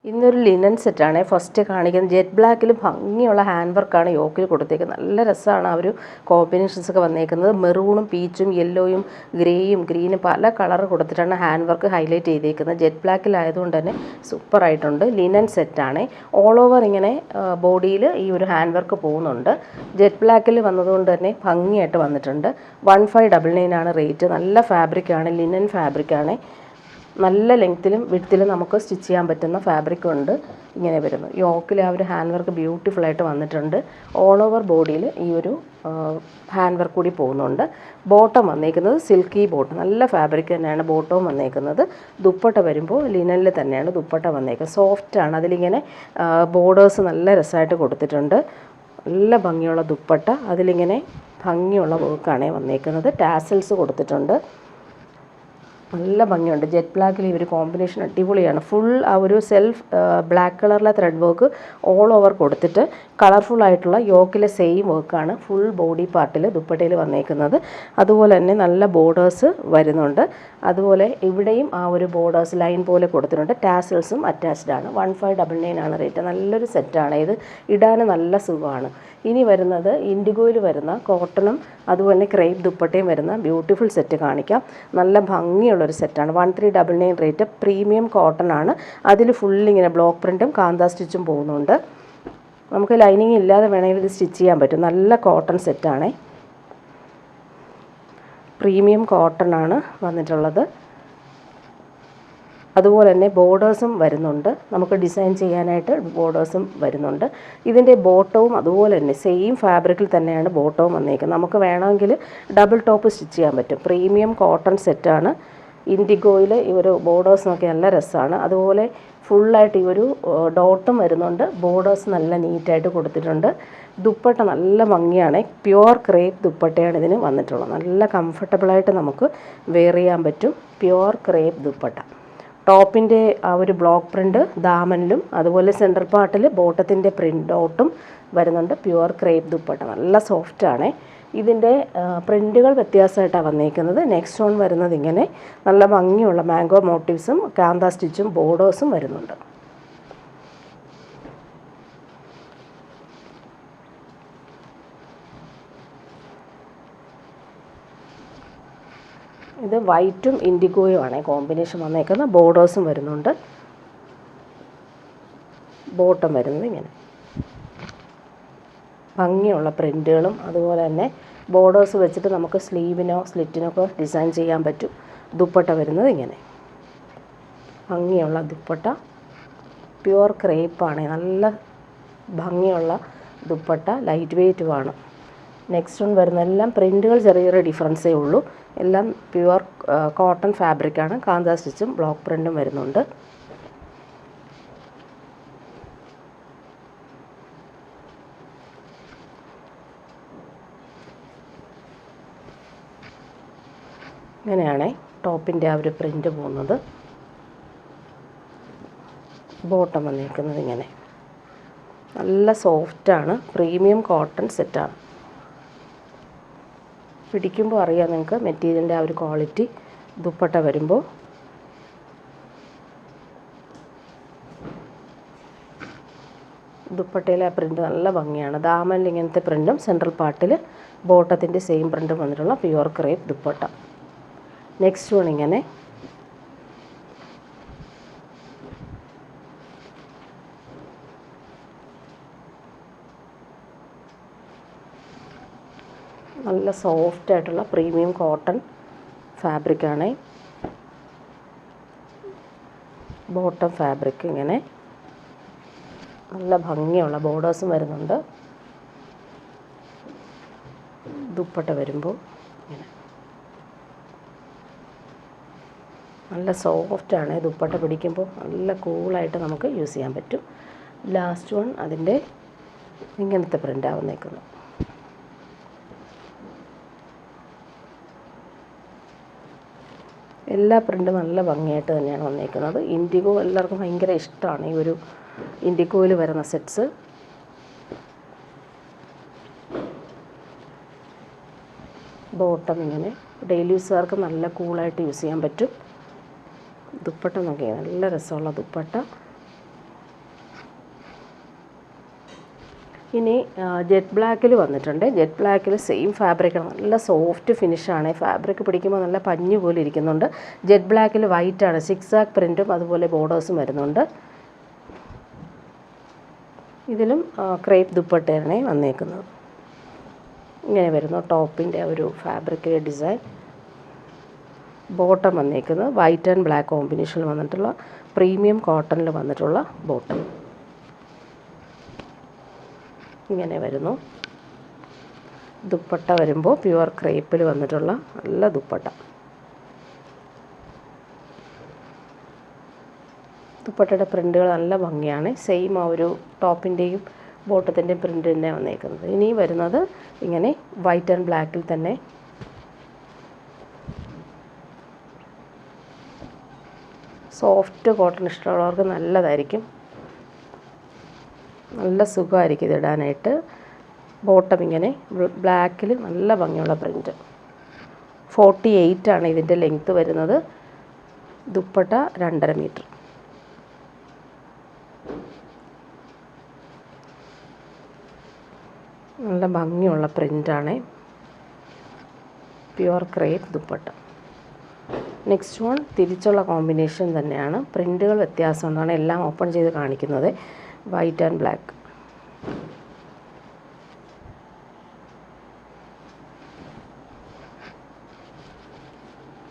ഇന്നൊരു ലിനൻ സെറ്റാണ് ഫസ്റ്റ് കാണിക്കുന്നത്. ജെറ്റ് ബ്ലാക്കിൽ ഭംഗിയുള്ള ഹാൻഡ് വർക്കാണ് യോക്കിൽ കൊടുത്തേക്കുന്നത്. നല്ല രസമാണ് ആ ഒരു കോമ്പിനേഷൻസൊക്കെ വന്നേക്കുന്നത്. മെറൂണും പീച്ചും യെല്ലോയും ഗ്രേയും ഗ്രീനും പല കളർ കൊടുത്തിട്ടാണ് ഹാൻഡ് വർക്ക് ഹൈലൈറ്റ് ചെയ്തേക്കുന്നത്. ജെറ്റ് ബ്ലാക്കിലായതുകൊണ്ട് തന്നെ സൂപ്പറായിട്ടുണ്ട്. ലിനൻ സെറ്റാണ്. ഓൾ ഓവർ ഇങ്ങനെ ബോഡിയിൽ ഈ ഒരു ഹാൻഡ് വർക്ക് പോകുന്നുണ്ട്. ജെറ്റ് ബ്ലാക്കിൽ വന്നതുകൊണ്ട് തന്നെ ഭംഗിയായിട്ട് വന്നിട്ടുണ്ട്. 1599 ആണ് റേറ്റ്. നല്ല ഫാബ്രിക്കാണ്, ലിനൻ ഫാബ്രിക്കാണ്. നല്ല ലെങ്ത്തിലും വിഡ്ത്തിലും നമുക്ക് സ്റ്റിച്ച് ചെയ്യാൻ പറ്റുന്ന ഫാബ്രിക്കും ഉണ്ട്. ഇങ്ങനെ വരുന്നു. യോക്കിൽ ആ ഒരു ഹാൻഡ് വർക്ക് ബ്യൂട്ടിഫുള്ളായിട്ട് വന്നിട്ടുണ്ട്. ഓൾ ഓവർ ബോഡിയിൽ ഈ ഒരു ഹാൻഡ് വർക്ക് കൂടി പോകുന്നുണ്ട്. ബോട്ടം വന്നേക്കുന്നത് സിൽക്കി ബോട്ടം, നല്ല ഫാബ്രിക് തന്നെയാണ് ബോട്ടവും വന്നേക്കുന്നത്. ദുപ്പട്ട വരുമ്പോൾ ലിനനിൽ തന്നെയാണ് ദുപ്പട്ട വന്നേക്കുന്നത്. സോഫ്റ്റാണ്. അതിലിങ്ങനെ ബോർഡേഴ്സ് നല്ല രസമായിട്ട് കൊടുത്തിട്ടുണ്ട്. നല്ല ഭംഗിയുള്ള ദുപ്പട്ട, അതിലിങ്ങനെ ഭംഗിയുള്ള വർക്കാണ് വന്നേക്കുന്നത്. ടാസൽസ് കൊടുത്തിട്ടുണ്ട്. നല്ല ഭംഗിയുണ്ട്. ജെറ്റ് ബ്ലാക്കിൽ ഈ ഒരു കോമ്പിനേഷൻ അടിപൊളിയാണ്. ഫുൾ ആ ഒരു സെൽഫ് ബ്ലാക്ക് കളറിലെ ത്രെഡ് വർക്ക് ഓൾ ഓവർ കൊടുത്തിട്ട് കളർഫുള്ളായിട്ടുള്ള യോക്കിലെ സെയിം വർക്കാണ് ഫുൾ ബോഡി പാർട്ടിൽ ദുപ്പട്ടയിൽ വന്നേക്കുന്നത്. അതുപോലെ തന്നെ നല്ല ബോർഡേഴ്സ് വരുന്നുണ്ട്. അതുപോലെ ഇവിടെയും ആ ഒരു ബോർഡേഴ്സ് ലൈൻ പോലെ കൊടുത്തിട്ടുണ്ട്. ടാസൽസും അറ്റാച്ച്ഡ് ആണ്. 1599 ആണ് റേറ്റ്. നല്ലൊരു സെറ്റാണ് ഇത്. ഇടാൻ നല്ല സുഖമാണ്. ഇനി വരുന്നത് ഇൻഡിഗോയിൽ വരുന്ന കോട്ടണും അതുപോലെ ക്രേപ്പ് ദുപ്പട്ടയും വരുന്ന ബ്യൂട്ടിഫുൾ സെറ്റ് കാണിക്കാം. നല്ല ഭംഗിയുള്ളൊരു സെറ്റാണ്. 1399 റേറ്റ്. പ്രീമിയം കോട്ടൺ ആണ്. അതിൽ ഫുള്ളിങ്ങനെ ബ്ലോക്ക് പ്രിൻറ്റും കാന്താ സ്റ്റിച്ചും പോകുന്നുണ്ട്. നമുക്ക് ലൈനിങ് ഇല്ലാതെ വേണമെങ്കിൽ ഇത് സ്റ്റിച്ച് ചെയ്യാൻ പറ്റും. നല്ല കോട്ടൺ സെറ്റാണ്. പ്രീമിയം കോട്ടൺ ആണ് വന്നിട്ടുള്ളത്. അതുപോലെ തന്നെ ബോർഡേഴ്സും വരുന്നുണ്ട്. നമുക്ക് ഡിസൈൻ ചെയ്യാനായിട്ട് ബോർഡേഴ്സും വരുന്നുണ്ട്. ഇതിൻ്റെ ബോട്ടവും അതുപോലെ തന്നെ സെയിം ഫാബ്രിക്കിൽ തന്നെയാണ് ബോട്ടവും വന്നേക്കുന്നത്. നമുക്ക് വേണമെങ്കിൽ ഡബിൾ ടോപ്പ് സ്റ്റിച്ച് ചെയ്യാൻ പറ്റും. പ്രീമിയം കോട്ടൺ സെറ്റാണ്. ഇൻഡിഗോയിൽ ഈ ഒരു ബോർഡേഴ്സിനൊക്കെ നല്ല രസമാണ്. അതുപോലെ ഫുള്ളായിട്ട് ഈ ഒരു ഡോട്ടും വരുന്നുണ്ട്. ബോർഡേഴ്സ് നല്ല നീറ്റായിട്ട് കൊടുത്തിട്ടുണ്ട്. ദുപ്പട്ട നല്ല ഭംഗിയാണ്. പ്യുവർ ക്രേപ്പ് ദുപ്പട്ടയാണ് ഇതിന് വന്നിട്ടുള്ളത്. നല്ല കംഫർട്ടബിളായിട്ട് നമുക്ക് വെയർ ചെയ്യാൻ പറ്റും. Pure crepe dupatta. ടോപ്പിൻ്റെ ആ ഒരു ബ്ലോക്ക് പ്രിൻറ്റ് ദാമനിലും അതുപോലെ സെൻറ്റർ പാർട്ടിൽ ബോട്ടത്തിൻ്റെ പ്രിൻറ്റ് ഡോട്ടും വരുന്നുണ്ട്. പ്യുവർ ക്രേപ്പ് ദുപ്പട്ട നല്ല സോഫ്റ്റാണ്. ഇതിൻ്റെ പ്രിൻറ്റുകൾ വ്യത്യാസമായിട്ടാണ് വന്നേക്കുന്നത്. നെക്സ്റ്റ് ഓൺ വരുന്നത് ഇങ്ങനെ നല്ല ഭംഗിയുള്ള മാംഗോ മോട്ടീവ്സും കാന്താ സ്റ്റിച്ചും ബോർഡേഴ്സും വരുന്നുണ്ട്. ഇത് വൈറ്റും ഇൻഡിഗോയും ആണ് കോമ്പിനേഷൻ വന്നേക്കുന്നത്. ബോർഡേഴ്സും വരുന്നുണ്ട്. ബോട്ടം വരുന്നത് ഇങ്ങനെ ഭംഗിയുള്ള പ്രിൻറ്റുകളും അതുപോലെ തന്നെ ബോർഡേഴ്സ് വെച്ചിട്ട് നമുക്ക് സ്ലീവിനോ സ്ലിറ്റിനൊക്കെ ഡിസൈൻ ചെയ്യാൻ പറ്റും. ദുപ്പട്ട വരുന്നത് ഇങ്ങനെ ഭംഗിയുള്ള ദുപ്പട്ട. പ്യുവർ ക്രേപ്പാണ്. നല്ല ഭംഗിയുള്ള ദുപ്പട്ട. ലൈറ്റ് വെയ്റ്റുമാണ്. നെക്സ്റ്റ് വൺ വരുന്നതെല്ലാം പ്രിൻറ്റുകൾ ചെറിയ ചെറിയ ഡിഫറൻസേ ഉള്ളൂ. എല്ലാം പ്യുവർ കോട്ടൺ ഫാബ്രിക്കാണ്. കാന്താ സ്റ്റിച്ചും ബ്ലോക്ക് പ്രിൻറ്റും വരുന്നുണ്ട്. ഇങ്ങനെയാണ് ടോപ്പിൻ്റെ ആ ഒരു പ്രിൻറ്റ് പോകുന്നത്. ബോട്ടം വന്നിരിക്കുന്നത് ഇങ്ങനെ നല്ല സോഫ്റ്റാണ്. പ്രീമിയം കോട്ടൺ സെറ്റാണ്. പിടിക്കുമ്പോൾ അറിയാം നിങ്ങൾക്ക് മെറ്റീരിയലിൻ്റെ ആ ഒരു ക്വാളിറ്റി. ദുപ്പട്ട വരുമ്പോൾ ദുപ്പട്ടയിലെ ആ പ്രിൻറ്റ് നല്ല ഭംഗിയാണ്. ദാമനിൽ ഇങ്ങനത്തെ പ്രിൻറ്റും സെൻട്രൽ പാർട്ടിൽ ബോട്ടത്തിൻ്റെ സെയിം പ്രിൻറ്റും വന്നിട്ടുള്ള pure crepe dupatta. Next one ഇങ്ങനെ നല്ല സോഫ്റ്റായിട്ടുള്ള പ്രീമിയം കോട്ടൺ ഫാബ്രിക്കാണ്. ബോട്ടം ഫാബ്രിക് ഇങ്ങനെ നല്ല ഭംഗിയുള്ള ബോർഡേഴ്സും വരുന്നുണ്ട്. ദുപ്പട്ട വരുമ്പോൾ ഇങ്ങനെ നല്ല സോഫ്റ്റാണ്. ദുപ്പട്ട പിടിക്കുമ്പോൾ നല്ല കൂളായിട്ട് നമുക്ക് യൂസ് ചെയ്യാൻ പറ്റും. ലാസ്റ്റ് വൺ അതിൻ്റെ ഇങ്ങനത്തെ പ്രിൻ്റാണ് വന്നേക്കുന്നത്. എല്ലാ പ്രിൻറ്റും നല്ല ഭംഗിയായിട്ട് തന്നെയാണ് വന്നേക്കുന്നത്. ഇൻഡിഗോ എല്ലാവർക്കും ഭയങ്കര ഇഷ്ടമാണ് ഈ ഒരു ഇൻഡിഗോയിൽ വരുന്ന സെറ്റ്സ്. ബോട്ടം ഇങ്ങനെ ഡെയിലി യൂസുകാർക്ക് നല്ല കൂളായിട്ട് യൂസ് ചെയ്യാൻ പറ്റും. ദുപ്പട്ട നോക്കിയാൽ നല്ല രസമുള്ള ദുപ്പട്ട. ഇനി ജെറ്റ് ബ്ലാക്കിൽ വന്നിട്ടുണ്ട്. ജെറ്റ് ബ്ലാക്കിൽ സെയിം ഫാബ്രിക്കാണ്, നല്ല സോഫ്റ്റ് ഫിനിഷാണ്. ഫാബ്രിക് പിടിക്കുമ്പോൾ നല്ല പഞ്ഞു പോലെ ഇരിക്കുന്നുണ്ട്. ജെറ്റ് ബ്ലാക്കിൽ വൈറ്റാണ്, സിക്സാക് പ്രിൻറ്റും അതുപോലെ ബോർഡേഴ്സും വരുന്നുണ്ട്. ഇതിലും ക്രേപ്പ് ദുപ്പട്ടയാണ് വന്നേക്കുന്നത്. ഇങ്ങനെ വരുന്നു ടോപ്പിൻ്റെ ഒരു ഫാബ്രിക് ഡിസൈൻ. ബോട്ടം വന്നേക്കുന്നത് വൈറ്റ് ആൻഡ് ബ്ലാക്ക് കോമ്പിനേഷനിൽ വന്നിട്ടുള്ള പ്രീമിയം കോട്ടണിൽ വന്നിട്ടുള്ള ബോട്ടം. ഇങ്ങനെ വരുന്നു. ദുപ്പട്ട വരുമ്പോൾ പ്യുവർ ക്രേപ്പിൽ വന്നിട്ടുള്ള നല്ല ദുപ്പട്ട. ദുപ്പട്ടയുടെ പ്രിൻറ്റുകൾ നല്ല ഭംഗിയാണ്. സെയിം ആ ഒരു ടോപ്പിൻ്റെയും ബോട്ടത്തിൻ്റെയും പ്രിൻ്റ് തന്നെ വന്നേക്കുന്നത്. ഇനി വരുന്നത് ഇങ്ങനെ വൈറ്റ് ആൻഡ് ബ്ലാക്കിൽ തന്നെ സോഫ്റ്റ് കോട്ടൺ ഇഷ്ടമുള്ളവർക്ക് നല്ലതായിരിക്കും, നല്ല സുഖമായിരിക്കും ഇതിടാനായിട്ട്. ബോട്ടം ഇങ്ങനെ ബ്ലാക്കിൽ നല്ല ഭംഗിയുള്ള പ്രിൻറ്റ്. 48 ഇതിൻ്റെ ലെങ്ത്ത് വരുന്നത്. ദുപ്പട്ട 2.5 മീറ്റർ. നല്ല ഭംഗിയുള്ള പ്രിൻ്റാണ്. Pure crepe dupatta. Next one തിരിച്ചുള്ള കോമ്പിനേഷൻ തന്നെയാണ്, പ്രിൻറ്റുകൾ വ്യത്യാസമുണ്ടാണ്. എല്ലാം ഓപ്പൺ ചെയ്ത് കാണിക്കുന്നത്. White and black.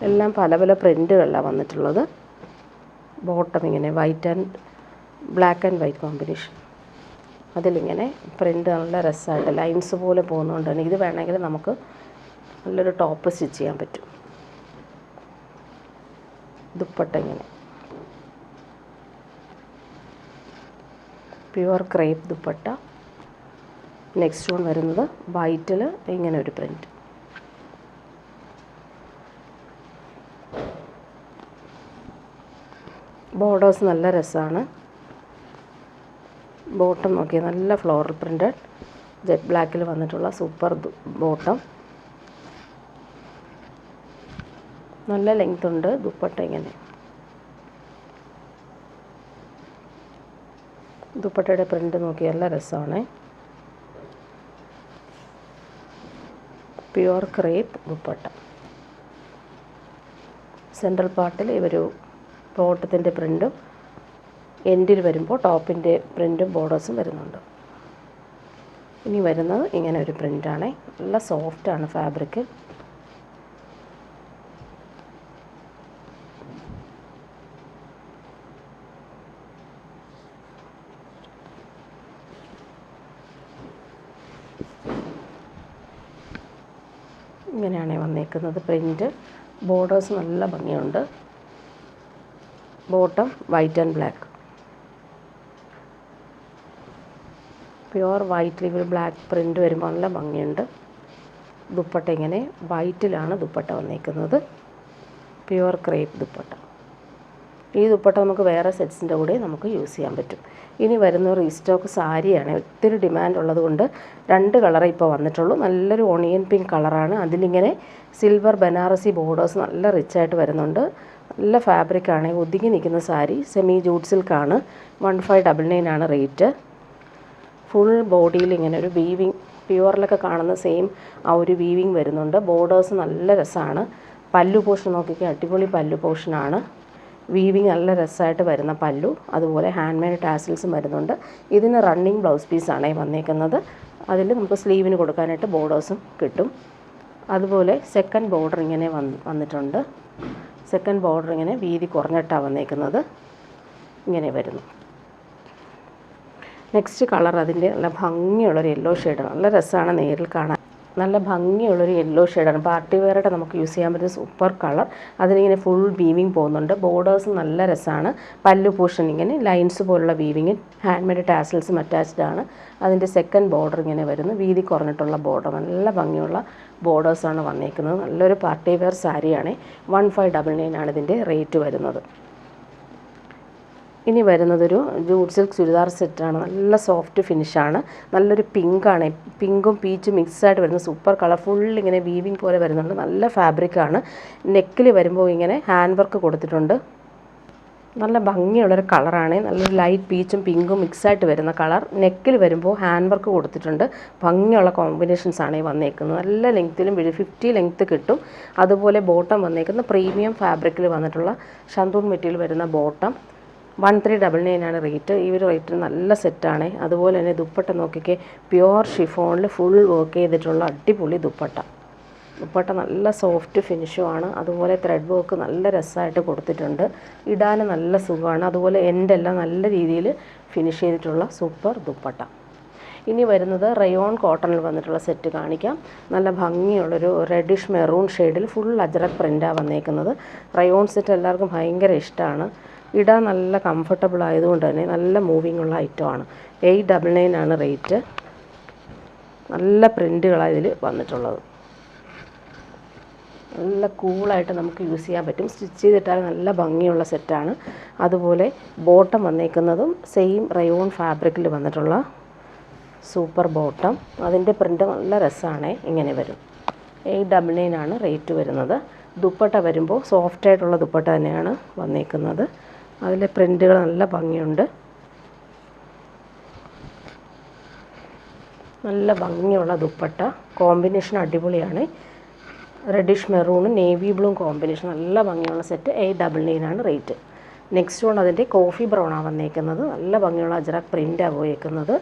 എല്ലാം പല പല പ്രിൻറ്റുകളിലാണ് വന്നിട്ടുള്ളത്. ബോട്ടം ഇങ്ങനെ white and black and white combination. അതിലിങ്ങനെ പ്രിൻ്റ് നല്ല രസമായിട്ട് ലൈൻസ് പോലെ പോകുന്നതുകൊണ്ട് തന്നെ ഇത് വേണമെങ്കിൽ നമുക്ക് നല്ലൊരു ടോപ്പ് സ്റ്റിച്ച് ചെയ്യാൻ പറ്റും. ദുപ്പട്ട ഇങ്ങനെ pure crepe dupatta. Next one വരുന്നത് വൈറ്റിൽ ഇങ്ങനെ ഒരു പ്രിൻറ്റ്. ബോർഡേഴ്സ് നല്ല രസമാണ്. ബോട്ടം നോക്കിയാൽ നല്ല ഫ്ലോറൽ പ്രിൻറ്റഡ് ജെറ്റ് ബ്ലാക്കിൽ വന്നിട്ടുള്ള സൂപ്പർ ബോട്ടം. നല്ല ലെങ്ത് ഉണ്ട്. ദുപ്പട്ട ഇങ്ങനെ. ദുപ്പട്ടയുടെ പ്രിൻ്റ് നോക്കിയാൽ നല്ല രസമാണ്. Pure crepe dupatta. സെൻട്രൽ പാർട്ടിൽ ഇവരു ബോട്ടത്തിൻ്റെ പ്രിൻറ്റും എൻഡിൽ വരുമ്പോൾ ടോപ്പിൻ്റെ പ്രിൻറ്റും ബോർഡേഴ്സും വരുന്നുണ്ട്. ഇനി വരുന്നത് ഇങ്ങനെ ഒരു പ്രിൻ്റാണ്. നല്ല സോഫ്റ്റാണ് ഫാബ്രിക്. ഇങ്ങനെയാണ് വന്നേക്കുന്നത് പ്രിൻറ്റ്. ബോർഡേഴ്സ് നല്ല ഭംഗിയുണ്ട്. Bottom white and black. Pure വൈറ്റിൽ ഇവർ ബ്ലാക്ക് പ്രിൻറ്റ് വരുമ്പോൾ നല്ല ഭംഗിയുണ്ട്. ദുപ്പട്ട ഇങ്ങനെ വൈറ്റിലാണ് ദുപ്പട്ട വന്നേക്കുന്നത്. Pure crepe dupatta. ഈ ദുപ്പട്ട നമുക്ക് വേറെ സെറ്റ്സിൻ്റെ കൂടെ നമുക്ക് യൂസ് ചെയ്യാൻ പറ്റും. ഇനി വരുന്ന റീസ്റ്റോക്ക് സാരിയാണ്. ഒത്തിരി ഡിമാൻഡ് ഉള്ളതുകൊണ്ട് 2 കളറേ ഇപ്പോൾ വന്നിട്ടുള്ളൂ. നല്ലൊരു ഓണിയൻ പിങ്ക് കളറാണ്. അതിലിങ്ങനെ സിൽവർ ബനാറസി ബോർഡേഴ്സ് നല്ല റിച്ചായിട്ട് വരുന്നുണ്ട്. നല്ല ഫാബ്രിക്കാണ്. ഒതുങ്ങി നിൽക്കുന്ന സാരി. Semi jute സിൽക്കാണ്. 1599 ആണ് റേറ്റ്. ഫുൾ ബോഡിയിൽ ഇങ്ങനെ ഒരു വീവിങ്, പ്യുവറിലൊക്കെ കാണുന്ന സെയിം ആ ഒരു വീവിങ് വരുന്നുണ്ട്. ബോർഡേഴ്സ് നല്ല രസമാണ്. പല്ലു പോർഷൻ നോക്കിയാൽ അടിപൊളി പല്ലു പോർഷനാണ്. വീവിങ് നല്ല രസമായിട്ട് വരുന്ന പല്ലു. അതുപോലെ ഹാൻഡ് മെയ്ഡ് ടാസിൽസും വരുന്നുണ്ട്. ഇതിന് റണ്ണിങ് ബ്ലൗസ് പീസാണ് വന്നേക്കുന്നത്. അതിൽ നമുക്ക് സ്ലീവിന് കൊടുക്കാനായിട്ട് ബോർഡേഴ്സും കിട്ടും. അതുപോലെ സെക്കൻഡ് ബോർഡർ ഇങ്ങനെ വന്നിട്ടുണ്ട്. സെക്കൻഡ് ബോർഡർ ഇങ്ങനെ വീതി കുറഞ്ഞിട്ടാണ് വന്നേക്കുന്നത്. ഇങ്ങനെ വരുന്നു. നെക്സ്റ്റ് കളർ അതിൻ്റെ നല്ല ഭംഗിയുള്ളൊരു യെല്ലോ ഷെയ്ഡാണ്. നല്ല രസമാണ് നേരിൽ കാണാൻ. നല്ല ഭംഗിയുള്ളൊരു യെല്ലോ ഷെയ്ഡാണ്. പാർട്ടി വെയറായിട്ട് നമുക്ക് യൂസ് ചെയ്യാൻ പറ്റുന്ന സൂപ്പർ കളർ. അതിനിങ്ങനെ ഫുൾ വീവിങ് പോകുന്നുണ്ട്. ബോർഡേഴ്സ് നല്ല രസമാണ്. പല്ലു പോർഷൻ ഇങ്ങനെ ലൈൻസ് പോലുള്ള വീവിങ്. ഹാൻഡ് മെയ്ഡ് ടാസിൽസും അറ്റാച്ച്ഡ് ആണ്. അതിൻ്റെ സെക്കൻഡ് ബോർഡർ ഇങ്ങനെ വരുന്നു. വീതി കുറഞ്ഞിട്ടുള്ള ബോർഡർ. നല്ല ഭംഗിയുള്ള ബോർഡേഴ്സാണ് വന്നേക്കുന്നത്. നല്ലൊരു പാർട്ടി വെയർ സാരിയാണ്. 1599 ആണ് ഇതിൻ്റെ റേറ്റ് വരുന്നത്. ഇനി വരുന്നതൊരു ജൂട്ട് സിൽക്ക് ചുരിദാർ സെറ്റാണ്. നല്ല സോഫ്റ്റ് ഫിനിഷാണ്. നല്ലൊരു പിങ്കാണ്. പിങ്കും പീച്ചും മിക്സായിട്ട് വരുന്ന സൂപ്പർ കളർ. ഫുൾ ഇങ്ങനെ വീവിങ് പോലെ വരുന്നുണ്ട്. നല്ല ഫാബ്രിക്കാണ്. നെക്കിൽ വരുമ്പോൾ ഇങ്ങനെ ഹാൻഡ് വർക്ക് കൊടുത്തിട്ടുണ്ട്. നല്ല ഭംഗിയുള്ളൊരു കളറാണ്. നല്ലൊരു ലൈറ്റ് പീച്ചും പിങ്കും മിക്സായിട്ട് വരുന്ന കളർ. നെക്കിൽ വരുമ്പോൾ ഹാൻഡ് വർക്ക് കൊടുത്തിട്ടുണ്ട്. ഭംഗിയുള്ള കോമ്പിനേഷൻസാണ് ഈ വന്നേക്കുന്നത്. നല്ല ലെങ്ത്തിലും 50 ലെങ്ത്ത് കിട്ടും. അതുപോലെ ബോട്ടം വന്നേക്കുന്ന പ്രീമിയം ഫാബ്രിക്കിൽ വന്നിട്ടുള്ള ഷന്തൂൺ മെറ്റീരിയൽ വരുന്ന ബോട്ടം. 1399 ആണ് റേറ്റ്. ഈ ഒരു റേറ്റിന് നല്ല സെറ്റാണ്. അതുപോലെ തന്നെ ദുപ്പട്ട നോക്കിക്കേ, പ്യുവർ ഷിഫോണിൽ ഫുൾ വർക്ക് ചെയ്തിട്ടുള്ള അടിപൊളി ദുപ്പട്ട. ദുപ്പട്ട നല്ല സോഫ്റ്റ് ഫിനിഷുമാണ്. അതുപോലെ ത്രെഡ് വർക്ക് നല്ല രസമായിട്ട് കൊടുത്തിട്ടുണ്ട്. ഇടാൻ നല്ല സുഖമാണ്. അതുപോലെ എൻഡെല്ലാം നല്ല രീതിയിൽ ഫിനിഷ് ചെയ്തിട്ടുള്ള സൂപ്പർ ദുപ്പട്ട. ഇനി വരുന്നത് റയോൺ കോട്ടണിൽ വന്നിട്ടുള്ള സെറ്റ് കാണിക്കാം. നല്ല ഭംഗിയുള്ളൊരു റെഡിഷ് മെറൂൺ ഷെയ്ഡിൽ ഫുൾ അജ്രക് പ്രിൻ്റാണ് വന്നേക്കുന്നത്. റയോൺ സെറ്റ് എല്ലാവർക്കും ഭയങ്കര ഇഷ്ടമാണ്. ഇടാൻ നല്ല കംഫർട്ടബിൾ ആയതുകൊണ്ട് തന്നെ നല്ല മൂവിങ് ഉള്ള ഐറ്റമാണ്. 899 ആണ് റേറ്റ്. നല്ല പ്രിൻറ്റുകളാണ് ഇതിൽ വന്നിട്ടുള്ളത്. നല്ല കൂളായിട്ട് നമുക്ക് യൂസ് ചെയ്യാൻ പറ്റും. സ്റ്റിച്ച് ചെയ്തിട്ടാൽ നല്ല ഭംഗിയുള്ള സെറ്റാണ്. അതുപോലെ ബോട്ടം വന്നേക്കുന്നതും സെയിം റയോൺ ഫാബ്രിക്കിൽ വന്നിട്ടുള്ള സൂപ്പർ ബോട്ടം. അതിൻ്റെ പ്രിൻ്റ് നല്ല രസമാണ്. ഇങ്ങനെ വരും. 899 ആണ് റേറ്റ് വരുന്നത്. ദുപ്പട്ട വരുമ്പോൾ സോഫ്റ്റായിട്ടുള്ള ദുപ്പട്ട തന്നെയാണ് വന്നേക്കുന്നത്. അതിലെ പ്രിൻ്റുകൾ നല്ല ഭംഗിയുണ്ട്. നല്ല ഭംഗിയുള്ള ദുപ്പട്ട. കോമ്പിനേഷൻ അടിപൊളിയാണ്. റെഡിഷ് മെറൂണും നേവി ബ്ലൂ കോമ്പിനേഷൻ നല്ല ഭംഗിയുള്ള സെറ്റ്. 899 ആണ് റേറ്റ്. നെക്സ്റ്റ് വൺ അതിൻ്റെ കോഫി ബ്രൗണാണ് വന്നേക്കുന്നത്. നല്ല ഭംഗിയുള്ള അജ്രക് പ്രിൻ്റാണ് പോയേക്കുന്നത്.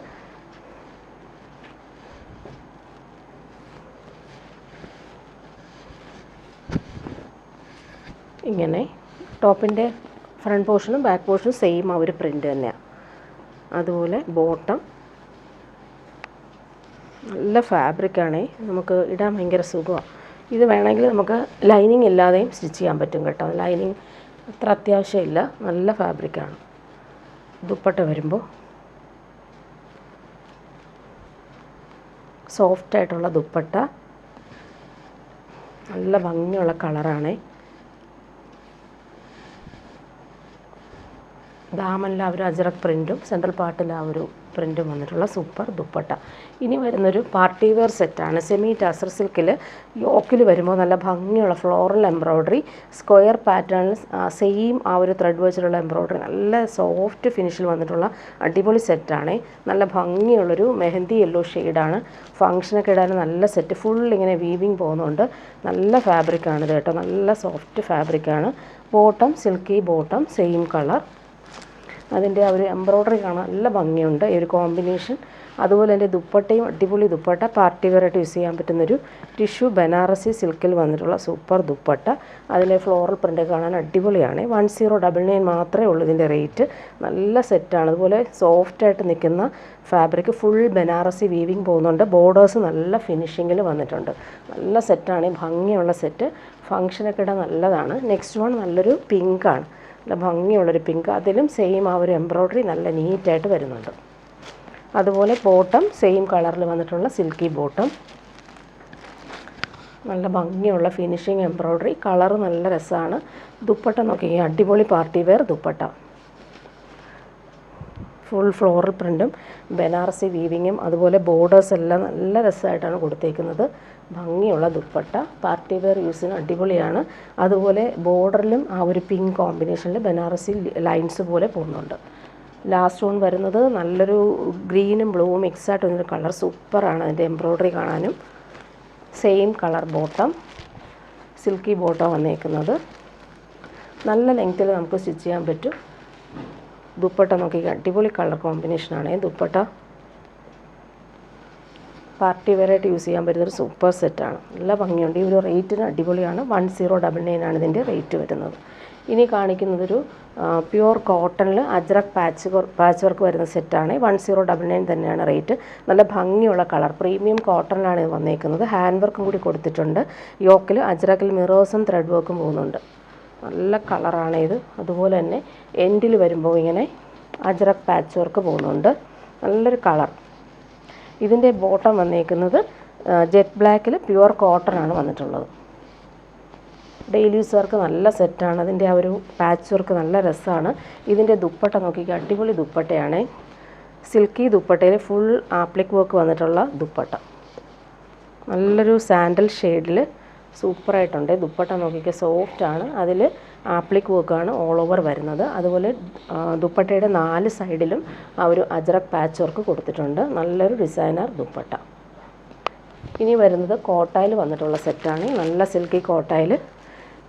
ഇങ്ങനെ ടോപ്പിൻ്റെ ഫ്രണ്ട് പോർഷനും ബാക്ക് പോർഷനും സെയിം ആ ഒരു പ്രിൻ്റ് തന്നെയാണ്. അതുപോലെ ബോട്ടം നല്ല ഫാബ്രിക്കാണ്. നമുക്ക് ഇടാൻ ഭയങ്കര സുഖമാണ്. ഇത് വേണമെങ്കിൽ നമുക്ക് ലൈനിങ് ഇല്ലാതെയും സ്റ്റിച്ച് ചെയ്യാൻ പറ്റും കേട്ടോ. ലൈനിങ് അത്ര അത്യാവശ്യമില്ല. നല്ല ഫാബ്രിക്കാണ്. ദുപ്പട്ട വരുമ്പോൾ സോഫ്റ്റായിട്ടുള്ള ദുപ്പട്ട. നല്ല ഭംഗിയുള്ള കളറാണ്. ദാമനിൽ ആ ഒരു അജ്രക് പ്രിൻറ്റും സെൻട്രൽ പാർട്ടിൽ ആ ഒരു പ്രിൻറ്റും വന്നിട്ടുള്ള സൂപ്പർ ദുപ്പട്ട. ഇനി വരുന്നൊരു പാർട്ടി വെയർ സെറ്റാണ്. സെമി ടസർ സിൽക്കിൽ യോക്കിൽ വരുമ്പോൾ നല്ല ഭംഗിയുള്ള ഫ്ലോറൽ എംബ്രോയ്ഡറി, സ്ക്വയർ പാറ്റേണിൽ സെയിം ആ ഒരു ത്രെഡ് വെച്ചിട്ടുള്ള എംബ്രോയ്ഡറി, നല്ല സോഫ്റ്റ് ഫിനിഷിൽ വന്നിട്ടുള്ള അടിപൊളി സെറ്റാണ്. നല്ല ഭംഗിയുള്ളൊരു മെഹന്തി യെല്ലോ ഷെയ്ഡാണ്. ഫങ്ഷനൊക്കെ ഇടാൻ നല്ല സെറ്റ്. ഫുൾ ഇങ്ങനെ വീവിങ് പോകുന്നുണ്ട്. നല്ല ഫാബ്രിക്കാണിത് കേട്ടോ. നല്ല സോഫ്റ്റ് ഫാബ്രിക്കാണ്. Bottom silky bottom, same colour. അതിൻ്റെ ആ ഒരു എംബ്രോയ്ഡറി കാണാൻ നല്ല ഭംഗിയുണ്ട് ഈ ഒരു കോമ്പിനേഷൻ. അതുപോലെ തന്നെ ദുപ്പട്ടയും അടിപൊളി ദുപ്പട്ട. പാർട്ടി വെയറായിട്ട് യൂസ് ചെയ്യാൻ പറ്റുന്നൊരു ടിഷ്യൂ ബനാറസി സിൽക്കിൽ വന്നിട്ടുള്ള സൂപ്പർ ദുപ്പട്ട. അതിലെ ഫ്ലോറൽ പ്രിൻ്റ് കാണാൻ അടിപൊളിയാണ്. 1099 മാത്രമേ ഉള്ളൂ ഇതിൻ്റെ റേറ്റ്. നല്ല സെറ്റാണ്. അതുപോലെ സോഫ്റ്റായിട്ട് നിൽക്കുന്ന ഫാബ്രിക്. ഫുൾ ബനാറസി വീവിങ് പോകുന്നുണ്ട്. ബോർഡേഴ്സ് നല്ല ഫിനിഷിങ്ങിൽ വന്നിട്ടുണ്ട്. നല്ല സെറ്റാണ്. ഭംഗിയുള്ള സെറ്റ്. ഫങ്ഷനൊക്കെ ഇടാൻ നല്ലതാണ്. നെക്സ്റ്റ് വൺ നല്ലൊരു പിങ്കാണ്. നല്ല ഭംഗിയുള്ളൊരു പിങ്ക്. അതിലും സെയിം ആ ഒരു എംബ്രോയ്ഡറി നല്ല നീറ്റായിട്ട് വരുന്നുണ്ട്. അതുപോലെ ബോട്ടം സെയിം കളറിൽ വന്നിട്ടുള്ള സിൽക്കി ബോട്ടം. നല്ല ഭംഗിയുള്ള ഫിനിഷിങ് എംബ്രോയ്ഡറി. കളറ് നല്ല രസമാണ്. ദുപ്പട്ട നോക്കി, അടിപൊളി party wear dupatta. Full floral പ്രിൻറ്റും ബനാറസി വീവിങ്ങും അതുപോലെ ബോർഡേഴ്സ് എല്ലാം നല്ല രസമായിട്ടാണ് കൊടുത്തേക്കുന്നത്. ഭംഗിയുള്ള ദുപ്പട്ട. പാർട്ടി വെയർ യൂസിന് അടിപൊളിയാണ്. അതുപോലെ ബോർഡറിലും ആ ഒരു പിങ്ക് കോമ്പിനേഷനിൽ ബനാറസി ലൈൻസ് പോലെ പോകുന്നുണ്ട്. ലാസ്റ്റ് വൺ വരുന്നത് നല്ലൊരു ഗ്രീനും ബ്ലൂവും മിക്സായിട്ട് വന്നൊരു കളർ. സൂപ്പറാണ് അതിൻ്റെ എംബ്രോയ്ഡറി കാണാനും. Same colour bottom, silky bottom വന്നേക്കുന്നത്. നല്ല ലെങ്ത്തിൽ നമുക്ക് സ്റ്റിച്ച് ചെയ്യാൻ പറ്റും. ദുപ്പട്ട നോക്കി, അടിപൊളി കളർ കോമ്പിനേഷനാണ് ദുപ്പട്ട. പാർട്ടി വെയറായിട്ട് യൂസ് ചെയ്യാൻ പറ്റുന്നൊരു സൂപ്പർ സെറ്റാണ്. നല്ല ഭംഗിയുണ്ട്. ഈ ഒരു റേറ്റിന് അടിപൊളിയാണ്. 1099 ആണ് ഇതിൻ്റെ റേറ്റ് വരുന്നത്. ഇനി കാണിക്കുന്നതൊരു പ്യുവർ കോട്ടണിൽ അജ്രക് പാച്ച് വർക്ക് വരുന്ന സെറ്റാണ്. 1099 തന്നെയാണ് റേറ്റ്. നല്ല ഭംഗിയുള്ള കളർ. പ്രീമിയം കോട്ടണിലാണ് ഇത് വന്നേക്കുന്നത്. ഹാൻഡ് വർക്കും കൂടി കൊടുത്തിട്ടുണ്ട്. യോക്കിൽ അജ്രക്കിൽ മിറേഴ്സും ത്രെഡ് വർക്കും പോകുന്നുണ്ട്. നല്ല കളറാണ് ഇത്. അതുപോലെ തന്നെ എൻഡിൽ വരുമ്പോൾ ഇങ്ങനെ അജ്രക് പാച്ച് വർക്ക് പോകുന്നുണ്ട്. നല്ലൊരു കളർ. ഇതിൻ്റെ ബോട്ടം വന്നേക്കുന്നത് ജെറ്റ് ബ്ലാക്കിൽ പ്യുവർ കോട്ടണാണ് വന്നിട്ടുള്ളത്. ഡെയിലി യൂസുകാർക്ക് നല്ല സെറ്റാണ്. അതിൻ്റെ ആ ഒരു പാച്ച് വർക്ക് നല്ല രസമാണ്. ഇതിൻ്റെ ദുപ്പട്ട നോക്കിക്കുക, അടിപൊളി ദുപ്പട്ടയാണ്. സിൽക്കി ദുപ്പട്ടയിൽ ഫുൾ ആപ്ലിക് വർക്ക് വന്നിട്ടുള്ള ദുപ്പട്ട. നല്ലൊരു സാൻഡൽ ഷെയ്ഡിൽ സൂപ്പറായിട്ടുണ്ട്. ദുപ്പട്ട നോക്കിക്കുക, സോഫ്റ്റാണ്. അതിൽ ആപ്ലിക് വർക്കാണ് ഓൾ ഓവർ വരുന്നത്. അതുപോലെ ദുപ്പട്ടയുടെ 4 സൈഡിലും ആ ഒരു അജ്രക് പാച്ച് വർക്ക് കൊടുത്തിട്ടുണ്ട്. നല്ലൊരു ഡിസൈനർ ദുപ്പട്ട. ഇനി വരുന്നത് കോട്ടായിൽ വന്നിട്ടുള്ള സെറ്റാണ്. നല്ല സിൽക്കി കോട്ടായിൽ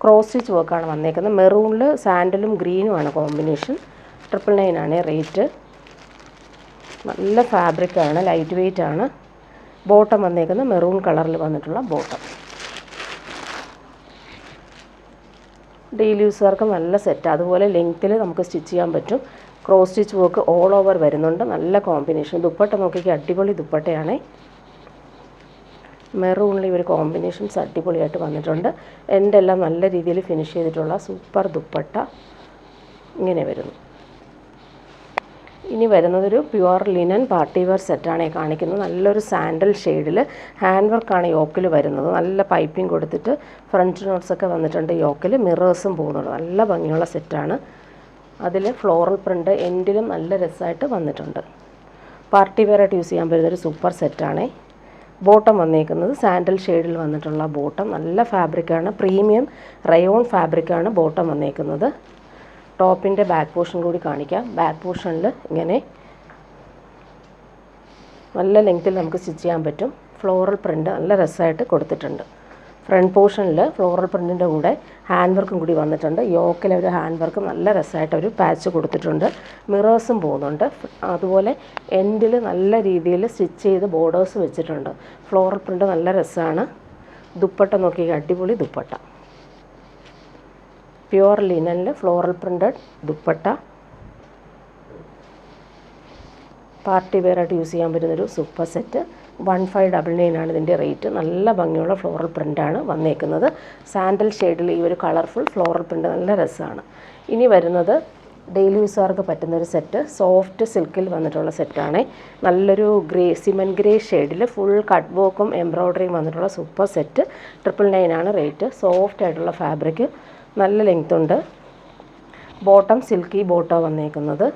ക്രോസ് സ്റ്റിച്ച് വർക്കാണ് വന്നേക്കുന്നത്. മെറൂണിൽ സാൻഡലും ഗ്രീനുമാണ് കോമ്പിനേഷൻ. 999 ആണ് റേറ്റ്. നല്ല ഫാബ്രിക്കാണ്, ലൈറ്റ് വെയ്റ്റ് ആണ്. ബോട്ടം വന്നേക്കുന്നത് മെറൂൺ കളറിൽ വന്നിട്ടുള്ള ബോട്ടം. ഡെയിലി യൂസുകാർക്ക് നല്ല സെറ്റ്. അതുപോലെ ലെങ്ത്തിൽ നമുക്ക് സ്റ്റിച്ച് ചെയ്യാൻ പറ്റും. Cross stitch work all over വരുന്നുണ്ട്. നല്ല കോമ്പിനേഷൻ. ദുപ്പട്ട നോക്കിക്കുക, അടിപൊളി ദുപ്പട്ടയാണ്. മെറൂണിൽ ഈ ഒരു കോമ്പിനേഷൻസ് അടിപൊളിയായിട്ട് വന്നിട്ടുണ്ട്. എൻ്റെ എല്ലാം നല്ല രീതിയിൽ ഫിനിഷ് ചെയ്തിട്ടുള്ള സൂപ്പർ ദുപ്പട്ട ഇങ്ങനെ വരുന്നു. ഇനി വരുന്നതൊരു പ്യുവർ ലിനൻ പാർട്ടി വെയർ സെറ്റാണ് കാണിക്കുന്നത്. നല്ലൊരു സാൻഡൽ ഷെയ്ഡിൽ ഹാൻഡ് വർക്കാണ് യോക്കിൽ വരുന്നത്. നല്ല പൈപ്പിംഗ് കൊടുത്തിട്ട് ഫ്രഞ്ച് നോട്ട്സൊക്കെ വന്നിട്ടുണ്ട്. യോക്കിൽ മിറേഴ്സും പോകുന്നുണ്ട്. നല്ല ഭംഗിയുള്ള സെറ്റാണ്. അതിൽ ഫ്ലോറൽ പ്രിൻ്റ് എൻഡിലും നല്ല രസമായിട്ട് വന്നിട്ടുണ്ട്. പാർട്ടി വെയറായിട്ട് യൂസ് ചെയ്യാൻ പറ്റുന്നൊരു സൂപ്പർ സെറ്റാണ്. ബോട്ടം വന്നേക്കുന്നത് സാൻഡൽ ഷെയ്ഡിൽ വന്നിട്ടുള്ള ബോട്ടം. നല്ല ഫാബ്രിക്കാണ്, പ്രീമിയം റയോൺ ഫാബ്രിക്കാണ് ബോട്ടം വന്നേക്കുന്നത്. ടോപ്പിൻ്റെ ബാക്ക് പോർഷൻ കൂടി കാണിക്കാം. ബാക്ക് പോർഷനിൽ ഇങ്ങനെ നല്ല ലെങ്ത്തിൽ നമുക്ക് സ്റ്റിച്ച് ചെയ്യാൻ പറ്റും. ഫ്ലോറൽ പ്രിൻ്റ് നല്ല രസമായിട്ട് കൊടുത്തിട്ടുണ്ട്. ഫ്രണ്ട് പോർഷനിൽ ഫ്ലോറൽ പ്രിൻറ്റിൻ്റെ കൂടെ ഹാൻഡ് വർക്കും കൂടി വന്നിട്ടുണ്ട്. യോക്കിലെ ഒരു ഹാൻഡ് വർക്ക് നല്ല രസമായിട്ട് ഒരു പാച്ച് കൊടുത്തിട്ടുണ്ട്. മിറേഴ്സും പോകുന്നുണ്ട്. അതുപോലെ എൻഡിൽ നല്ല രീതിയിൽ സ്റ്റിച്ച് ചെയ്ത് ബോർഡേഴ്സ് വെച്ചിട്ടുണ്ട്. ഫ്ലോറൽ പ്രിൻ്റ് നല്ല രസമാണ്. ദുപ്പട്ട നോക്കി, അടിപൊളി ദുപ്പട്ട. പ്യുവർ ലിനനിൽ ഫ്ലോറൽ പ്രിൻ്റഡ് ദുപ്പട്ട. പാർട്ടി വെയറായിട്ട് യൂസ് ചെയ്യാൻ പറ്റുന്നൊരു സൂപ്പർ സെറ്റ്. 1599 ആണ് ഇതിൻ്റെ റേറ്റ്. നല്ല ഭംഗിയുള്ള ഫ്ലോറൽ പ്രിൻ്റാണ് വന്നേക്കുന്നത്. സാൻഡൽ ഷെയ്ഡിൽ ഈ ഒരു കളർഫുൾ ഫ്ലോറൽ പ്രിൻ്റ് നല്ല രസമാണ്. ഇനി വരുന്നത് ഡെയിലി യൂസുകാർക്ക് പറ്റുന്നൊരു സെറ്റ്. സോഫ്റ്റ് സിൽക്കിൽ വന്നിട്ടുള്ള സെറ്റാണ്. നല്ലൊരു സിമൻറ്റ് ഗ്രേ ഷെയ്ഡിൽ ഫുൾ കട്ട് വർക്കും എംബ്രോയ്ഡറിയും വന്നിട്ടുള്ള സൂപ്പർ സെറ്റ്. 999 ആണ് റേറ്റ്. സോഫ്റ്റ് ആയിട്ടുള്ള ഫാബ്രിക്, നല്ല ലെങ്ത് ഉണ്ട്. ബോട്ടം സിൽക്കി ബോട്ടം വന്നേക്കുന്നത്.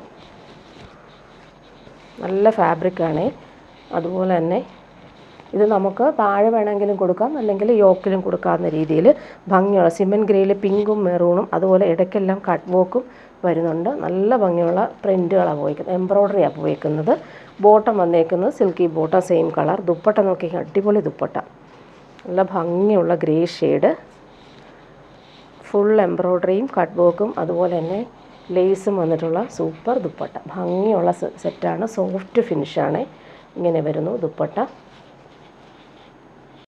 നല്ല ഫാബ്രിക്കാണ്. അതുപോലെ തന്നെ ഇത് നമുക്ക് താഴെ വേണമെങ്കിലും കൊടുക്കാം, അല്ലെങ്കിൽ യോക്കിലും കൊടുക്കാവുന്ന രീതിയിൽ ഭംഗിയുള്ള സിമൻറ്റ് ഗ്രേയിൽ പിങ്കും മെറൂണും അതുപോലെ ഇടയ്ക്കെല്ലാം കട്ട് വർക്കും വരുന്നുണ്ട്. നല്ല ഭംഗിയുള്ള പ്രിൻറ്റുകളാണ് പോയിക്കുന്നത്, എംബ്രോയ്ഡറിയാണ് പോയിക്കുന്നത്. ബോട്ടം വന്നേക്കുന്നത് silky bottom, same colour. Dupatta നോക്കി, അടിപൊളി ദുപ്പട്ട. നല്ല ഭംഗിയുള്ള ഗ്രേ ഷെയ്ഡ്. ഫുൾ എംബ്രോയ്ഡറിയും കട്ട് വർക്കും അതുപോലെ തന്നെ ലേസും വന്നിട്ടുള്ള സൂപ്പർ ദുപ്പട്ട. ഭംഗിയുള്ള സെറ്റാണ്. സോഫ്റ്റ് ഫിനിഷാണ്. ഇങ്ങനെ വരുന്നു ദുപ്പട്ട.